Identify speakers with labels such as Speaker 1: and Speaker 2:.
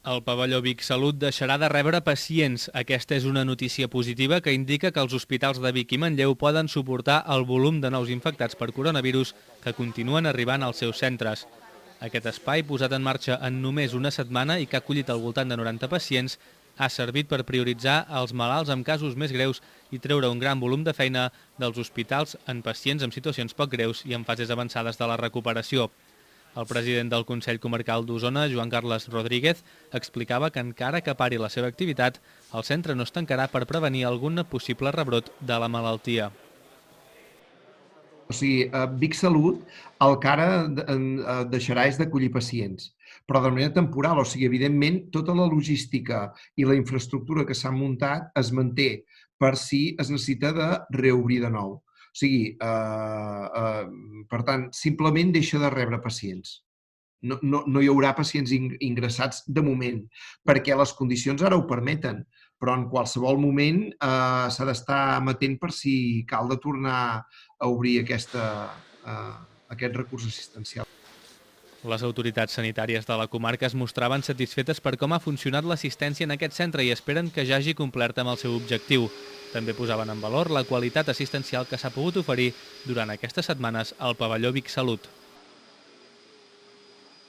Speaker 1: El pavelló Vic Salut deixarà de rebre pacients. Aquesta és una notícia positiva que indica que els hospitals de Vic i Manlleu poden suportar el volum de nous infectats per coronavirus que continuen arribant als seus centres. Aquest espai, posat en marxa en només una setmana i que ha acollit al voltant de 90 pacients, ha servit per prioritzar els malalts amb casos més greus i treure un gran volum de feina dels hospitals en pacients amb situacions poc greus i en fases avançades de la recuperació. El president del Consell Comarcal d'Osona, Joan Carles Rodríguez, explicava que encara que pari la seva activitat, el centre no es tancarà per prevenir algun possible rebrot de la malaltia.
Speaker 2: O sigui, Vic Salut el que ara deixarà és d'acollir pacients, però de manera temporal. O sigui, evidentment, tota la logística i la infraestructura que s'han muntat es manté per si es necessita de reobrir de nou. O sigui, per tant, simplement deixa de rebre pacients. No hi haurà pacients ingressats de moment, perquè les condicions ara ho permeten, però en qualsevol moment s'ha d'estar amatent per si cal de tornar a obrir aquest recurs assistencial.
Speaker 1: Les autoritats sanitàries de la comarca es mostraven satisfetes per com ha funcionat l'assistència en aquest centre i esperen que ja hagi complert amb el seu objectiu. També posaven en valor la qualitat assistencial que s'ha pogut oferir durant aquestes setmanes al pavelló Vic Salut.